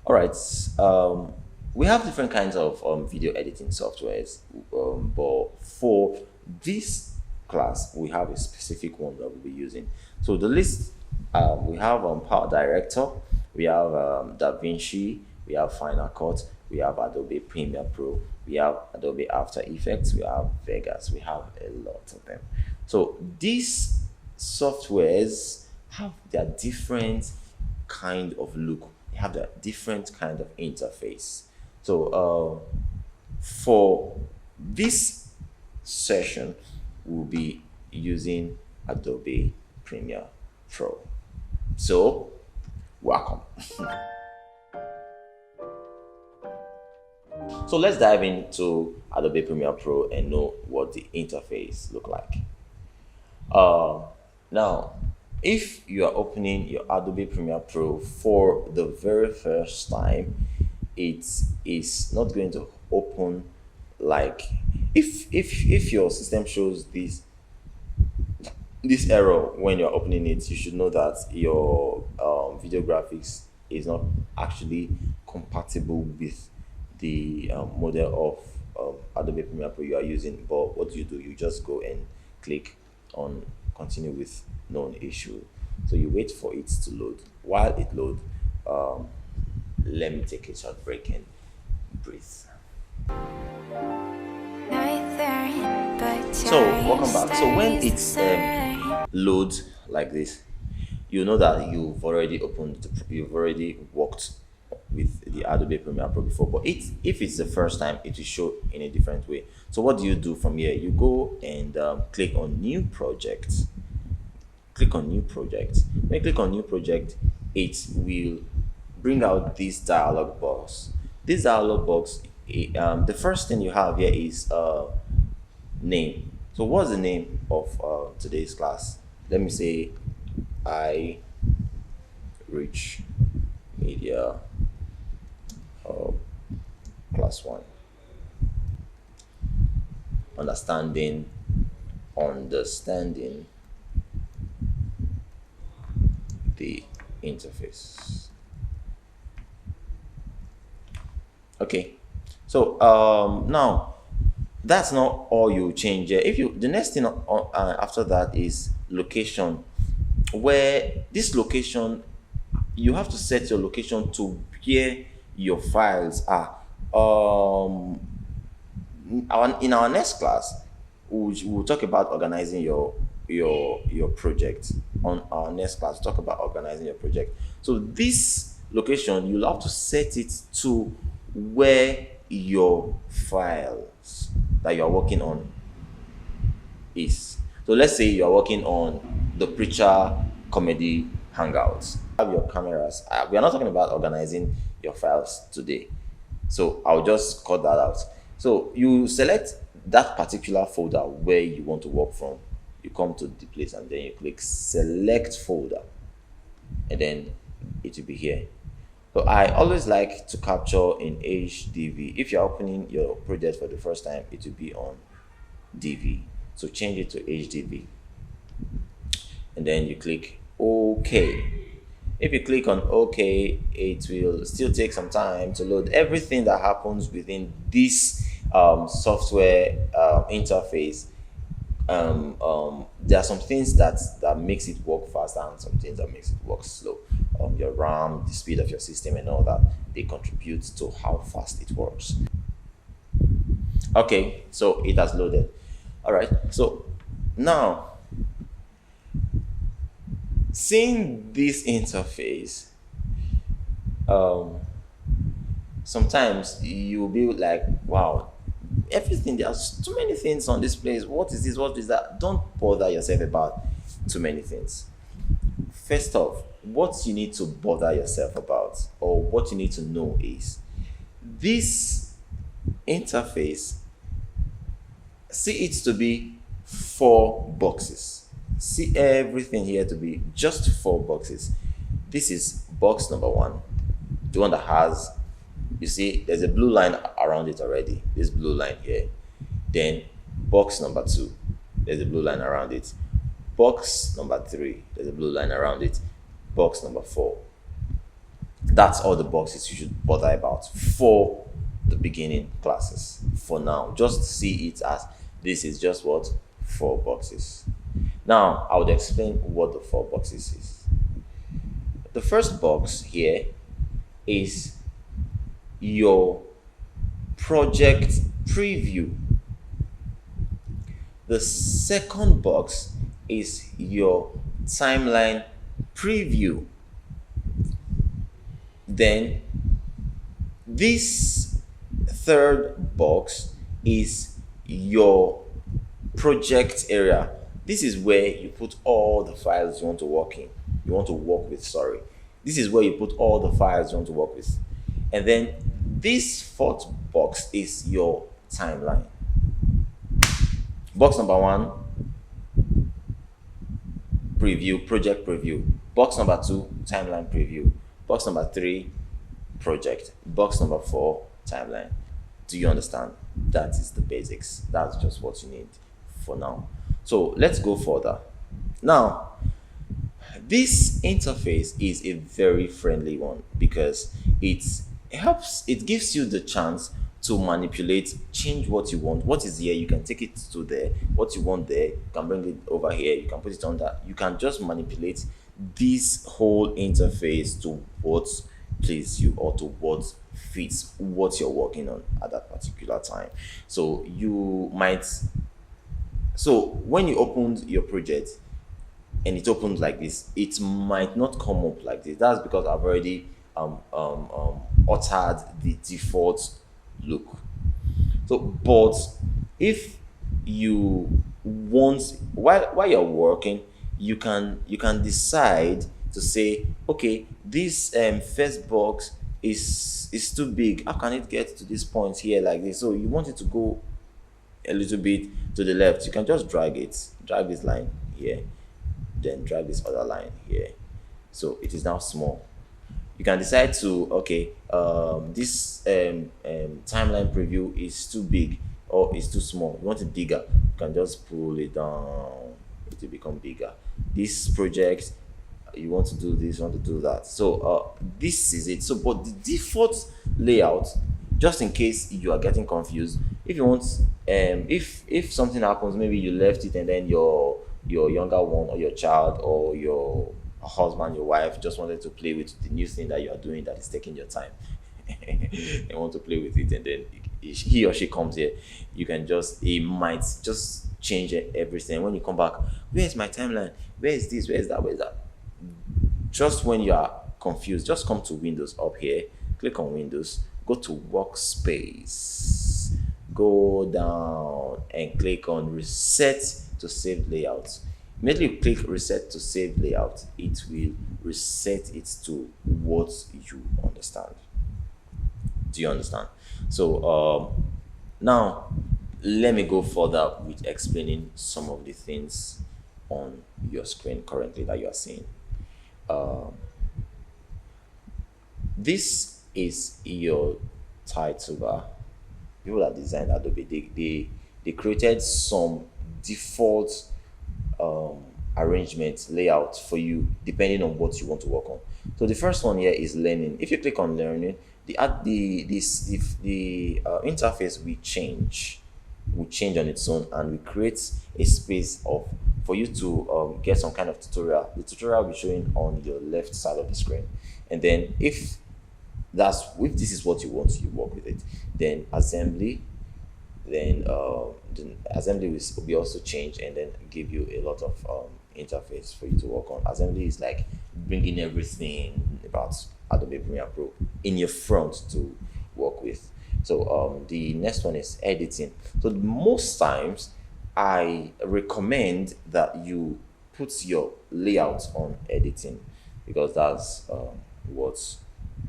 All right. We have different kinds of video editing softwares, but for this class, we have a specific one that we'll be using. So the list, we have Power Director, we have DaVinci, we have Final Cut, we have Adobe Premiere Pro, we have Adobe After Effects, we have Vegas, we have a lot of them. So these softwares have their different kind of look. They have a different kind of interface. So for this session, we'll be using Adobe Premiere Pro. So welcome. So let's dive into Adobe Premiere Pro and know what the interface look like. Now, if you are opening your Adobe Premiere Pro for the very first time, it is not going to open like if your system shows this error when you're opening it. You should know that your video graphics is not actually compatible with the model of Adobe Premiere Pro you are using. But what do? You just go and click on continue with known issue. So you wait for it to load. While it loads, let me take a short break and breathe. So welcome back. So when it loads like this, you know that you've already worked with the Adobe Premiere Pro before. But if it's the first time, it will show in a different way. So what do you do from here? You go and click on New Project. Click on New Project. When you click on New Project, it will bring out this dialog box. This dialog box, the first thing you have here is name. So what's the name of today's class? Let me say iRichmedia class 1. Understanding the interface. Okay, so now that's not all you change here. The next thing after that is location, where this location, you have to set your location to where your files are. In our next class, we'll talk about organizing your project. On our next class, talk about organizing your project. So this location, you'll have to set it to where your files that you are working on is. So let's say you are working on the Preacher Comedy Hangouts. Have your cameras. We are not talking about organizing your files today, so I'll just cut that out. So you select that particular folder where you want to work from. You come to the place and then you click select folder, and then it will be here. So I always like to capture in HDV. If you're opening your project for the first time, it will be on DV. So change it to HDV, and then you click OK. If you click on OK, it will still take some time to load everything that happens within this software interface. There are some things that makes it work faster and some things that makes it work slow. Your RAM, the speed of your system and all that, they contribute to how fast it works. Okay, so it has loaded. All right, so now seeing this interface, sometimes you'll be like, wow, everything, there's too many things on this place. What is this? What is that? Don't bother yourself about too many things. First off, what you need to bother yourself about, or what you need to know, is this interface, see it to be 4 boxes. See everything here to be just 4 boxes. This is box number 1, the one that has, you see, there's a blue line around it already. This blue line here. Then box number 2, there's a blue line around it. Box number 3, there's a blue line around it. Box number 4. That's all the boxes you should bother about for the beginning classes. For now, just see it as this is just what, 4 boxes. Now I would explain what the 4 boxes is. The first box here is your project preview. The second box is your timeline preview. Then this third box is your project area. This is where you put all the files you want to work in. You want to work with, sorry. This is where you put all the files you want to work with. And then this fourth box is your timeline. Box number 1, preview, project preview. Box number 2, timeline preview. Box number 3, project. Box number 4, timeline. Do you understand? That is the basics. That's just what you need for now. So let's go further. Now, this interface is a very friendly one because it gives you the chance to manipulate, change what you want. What is here, you can take it to there. What you want there, you can bring it over here, you can put it on that. You can just manipulate this whole interface to what please you or to what fits what you're working on at that particular time. So when you opened your project and it opened like this, it might not come up like this. That's because I've already altered the default look. So but if you want, while you're working, you can decide to say, okay, this first box is too big. How can it get to this point here like this? So you want it to go a little bit to the left. You can just drag this line here, then drag this other line here. So it is now small. You can decide to, okay, this timeline preview is too big or it's too small. You want it bigger, you can just pull it down, it will become bigger. This project, you want to do this, you want to do that. So this is it. So but the default layout, just in case you are getting confused, if you want, if something happens, maybe you left it and then your younger one or your child or your husband, your wife just wanted to play with the new thing that you are doing that is taking your time. They want to play with it, and then he or she comes here, you can just, it might just change everything. When you come back, where is my timeline? Where is this? Where is that? Where is that? Just when you are confused, just come to Windows up here, click on Windows, go to Workspace, go down and click on Reset to Save Layout. Immediately you click Reset to Save Layout, it will reset it to what you understand. Do you understand? So now let me go further with explaining some of the things on your screen currently that you are seeing. This is your title bar. People that designed Adobe, they created some default arrangement layout for you depending on what you want to work on. So the first one here is learning. If you click on learning, the interface will change on its own, and we create a space for you to get some kind of tutorial. The tutorial will be showing on your left side of the screen, and then if this is what you want, you work with it. Then assembly, then assembly will be also changed and then give you a lot of interface for you to work on. Assembly is like bringing everything about Adobe Premiere Pro in your front to work with. So the next one is editing. So most times I recommend that you put your layout on editing, because that's what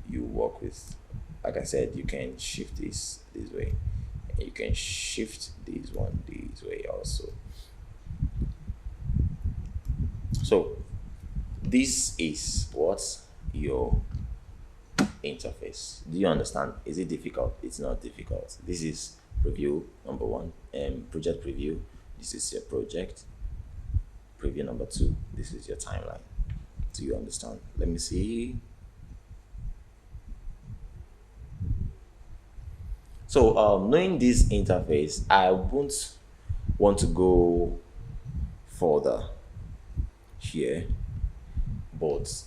you work with. Like I said, you can shift this way, and you can shift this one this way also. So this is what your interface. Do you understand? Is it difficult? It's not difficult. This is preview number 1 and project preview. This is your project preview number 2. This is your timeline. Do you understand? Let me see. So knowing this interface, I won't want to go further here, but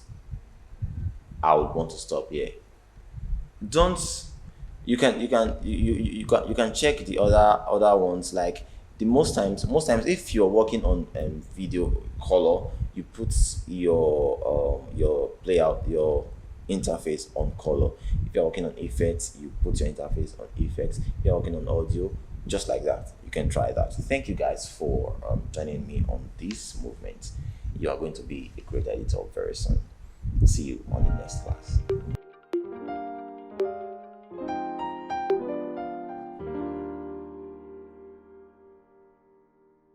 I would want to stop here. Don't you can check the other ones, like the most times if you're working on video color, you put your layout, your interface on color. If you're working on effects, you put your interface on effects. If you're working on audio, just like that. You can try that. Thank you guys for joining me on this movement. You are going to be a great editor very soon. See you on the next class.